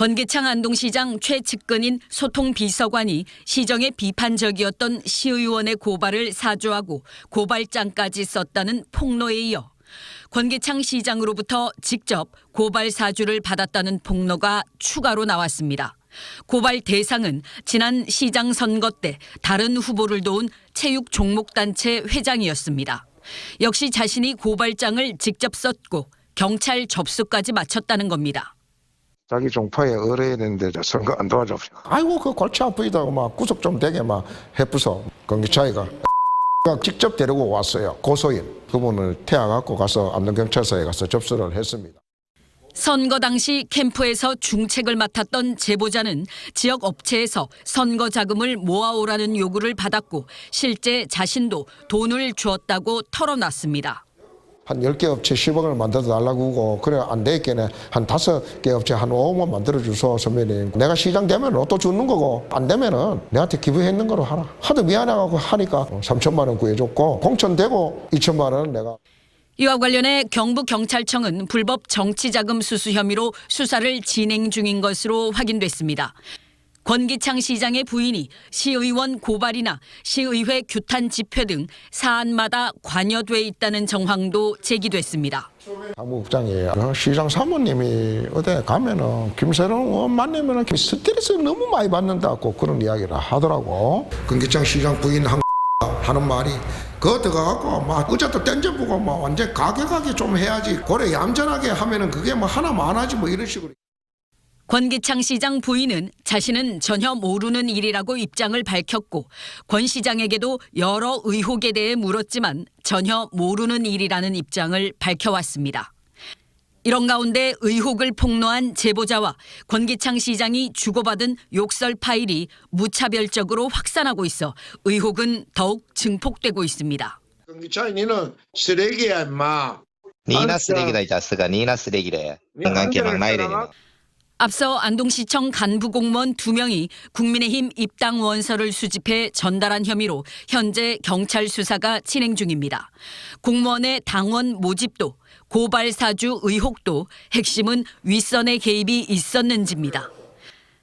권기창 안동시장 최측근인 소통비서관이 시정에 비판적이었던 시의원의 고발을 사주하고 고발장까지 썼다는 폭로에 이어 권기창 시장으로부터 직접 고발 사주를 받았다는 폭로가 추가로 나왔습니다. 고발 대상은 지난 시장 선거 때 다른 후보를 도운 체육 종목단체 회장이었습니다. 역시 자신이 고발장을 직접 썼고 경찰 접수까지 마쳤다는 겁니다. 자기 종파에 의뢰해야 되는데 선거 안 도와줬어요. 아이고 그 골치 아프다고 막 구속 좀 되게 막 해부서 권기차이가 직접 데리고 왔어요. 고소인 그분을 태워갖고 가서 안동경찰서에 가서 접수를 했습니다. 선거 당시 캠프에서 중책을 맡았던 제보자는 지역 업체에서 선거 자금을 모아오라는 요구를 받았고 실제 자신도 돈을 주었다고 털어놨습니다. 한 10개 업체 10억을 만들어 달라고 하고 그래 안 되겠네. 한 5개 업체 한 5억만 만들어 주소 선배님. 내가 시장 되면 로또 주는 거고 안 되면은 내한테 기부했는 거로 하라. 하도 미안해가지고 하니까 3천만 원 구해줬고 공천되고 2천만 원 내가. 이와 관련해 경북경찰청은 불법 정치자금 수수 혐의로 수사를 진행 중인 것으로 확인됐습니다. 권기창 시장의 부인이 시의원 고발이나 시의회 규탄 집회 등 사안마다 관여돼 있다는 정황도 제기됐습니다. 당무국장이 시장 사모님이 어디 가면은 김세롱 의원 만나면은 스트레스 너무 많이 받는다고 그런 이야기를 하더라고. 권기창 시장 부인 하는 말이 그거 들어가고 막 의자도 땡겨보고 막 완전 가격하게 좀 해야지. 고래 얌전하게 하면은 그게 뭐 하나만 하지 뭐 이런 식으로. 권기창 시장 부인은 자신은 전혀 모르는 일이라고 입장을 밝혔고 권 시장에게도 여러 의혹에 대해 물었지만 전혀 모르는 일이라는 입장을 밝혀왔습니다. 이런 가운데 의혹을 폭로한 제보자와 권기창 시장이 주고받은 욕설 파일이 무차별적으로 확산하고 있어 의혹은 더욱 증폭되고 있습니다. 권기창 니는 쓰레기야 임마. 니나 쓰레기다 이 자스가 니나 쓰레기래. 건강게 막 나야 되니. 앞서 안동시청 간부 공무원 2명이 국민의힘 입당 원서를 수집해 전달한 혐의로 현재 경찰 수사가 진행 중입니다. 공무원의 당원 모집도 고발 사주 의혹도 핵심은 윗선의 개입이 있었는지입니다.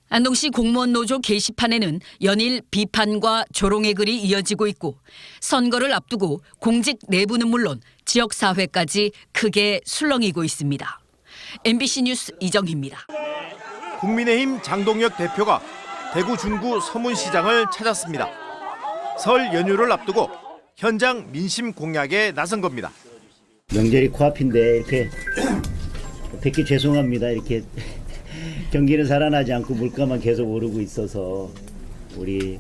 안동시 공무원 노조 게시판에는 연일 비판과 조롱의 글이 이어지고 있고 선거를 앞두고 공직 내부는 물론 지역사회까지 크게 술렁이고 있습니다. MBC 뉴스 이정희입니다. 국민의힘 장동혁 대표가 대구 중구 서문시장을 찾았습니다. 설 연휴를 앞두고 현장 민심 공략에 나선 겁니다. 명절이 코앞인데 이렇게 뵙기 죄송합니다. 이렇게 경기는 살아나지 않고 물가만 계속 오르고 있어서 우리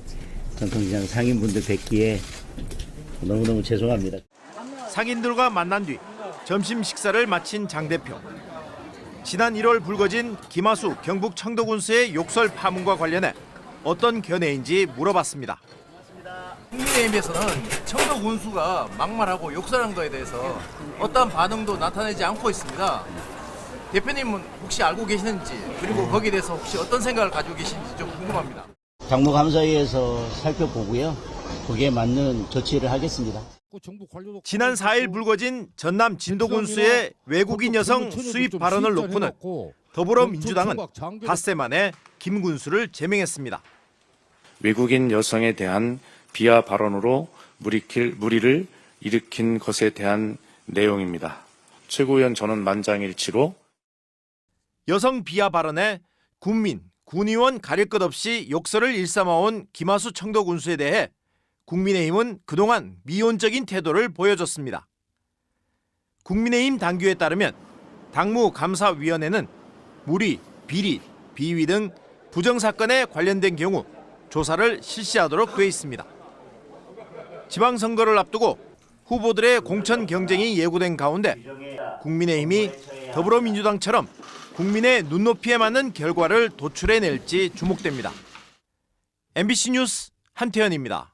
전통시장 상인분들 뵙기에 너무너무 죄송합니다. 상인들과 만난 뒤 점심 식사를 마친 장 대표. 지난 1월 불거진 김하수 경북 청도군수의 욕설 파문과 관련해 어떤 견해인지 물어봤습니다. 국민의힘에서는 청도군수가 막말하고 욕설한 거에 대해서 어떠한 반응도 나타내지 않고 있습니다. 대표님은 혹시 알고 계시는지 그리고 거기에 대해서 혹시 어떤 생각을 가지고 계신지 좀 궁금합니다. 당무감사위에서 살펴보고요. 거기에 맞는 조치를 하겠습니다. 지난 4일 불거진 전남 진도군수의 외국인 여성 수입 발언을 놓고는 더불어민주당은 닷새 만에 김 군수를 제명했습니다. 외국인 여성에 대한 비하 발언으로 무리를 일으킨 것에 대한 내용입니다. 최고위원 저는 만장일치로 여성 비하 발언에 군민, 군의원 가릴 것 없이 욕설을 일삼아온 김하수 청도군수에 대해 국민의힘은 그동안 미온적인 태도를 보여줬습니다. 국민의힘 당규에 따르면 당무감사위원회는 무리, 비리, 비위 등 부정사건에 관련된 경우 조사를 실시하도록 돼 있습니다. 지방선거를 앞두고 후보들의 공천 경쟁이 예고된 가운데 국민의힘이 더불어민주당처럼 국민의 눈높이에 맞는 결과를 도출해낼지 주목됩니다. MBC 뉴스 한태현입니다.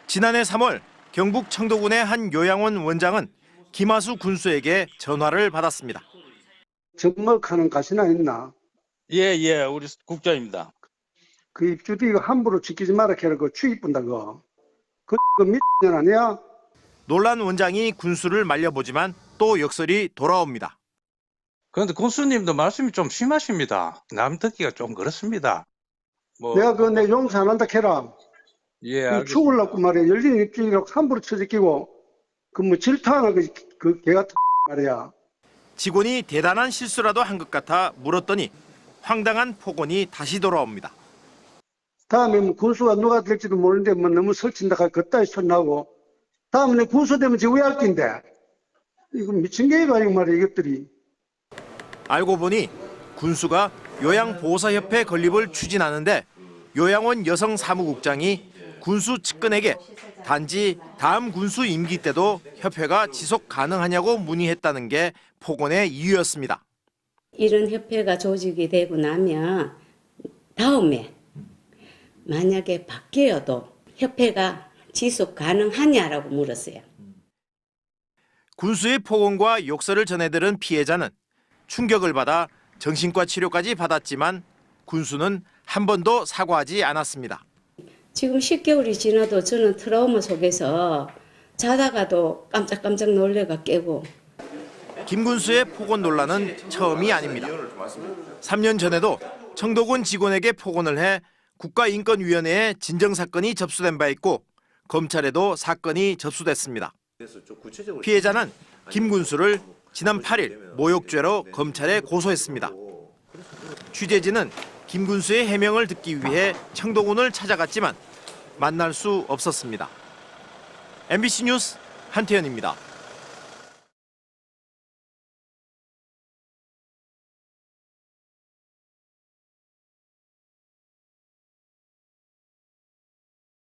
지난해 3월 경북 청도군의 한 요양원 원장은 김하수 군수에게 전화를 받았습니다. 접목하는 가시나 있나? 예, 우리 국장입니다. 그 입주디 이거 함부로 지키지 마라 캐라 그 추입 분다고. 그 미친 아니야? 놀란 원장이 군수를 말려보지만 또 역설이 돌아옵니다. 그런데 군수님도 말씀이 좀 심하십니다. 남 듣기가 좀 그렇습니다. 내가 내 용서 안 한다 캐라. 예, 알겠습니다. 죽을라고 말이야. 열린 입주인이라고 함부로 쳐제끼고 질투하나 그 개 같은 말이야. 직원이 대단한 실수라도 한 것 같아 물었더니 황당한 폭언이 다시 돌아옵니다. 다음에 군수가 누가 될지도 모르는데 너무 설친다 그따위 소리 나고 다음에 군수 되면 지금 왜 할 낀데 이거 미친 게이가 이거 말이야 이것들이. 알고 보니 군수가 요양보호사협회 건립을 추진하는데 요양원 여성사무국장이 군수 측근에게 단지 다음 군수 임기 때도 협회가 지속 가능하냐고 문의했다는 게 폭언의 이유였습니다. 이런 협회가 조직이 되고 나면 다음에 만약에 바뀌어도 협회가 지속 가능하냐라고 물었어요. 군수의 폭언과 욕설을 전해들은 피해자는 충격을 받아 정신과 치료까지 받았지만 군수는 한 번도 사과하지 않았습니다. 지금 10개월이 지나도 저는 트라우마 속에서 자다가도 깜짝깜짝 놀래가 깨고. 김 군수의 폭언 논란은 처음이 아닙니다. 3년 전에도 청도군 직원에게 폭언을 해 국가인권위원회에 진정사건이 접수된 바 있고 검찰에도 사건이 접수됐습니다. 피해자는 김 군수를 지난 8일 모욕죄로 검찰에 고소했습니다. 취재진은 김 군수의 해명을 듣기 위해 청도군을 찾아갔지만 만날 수 없었습니다. MBC 뉴스 한태현입니다.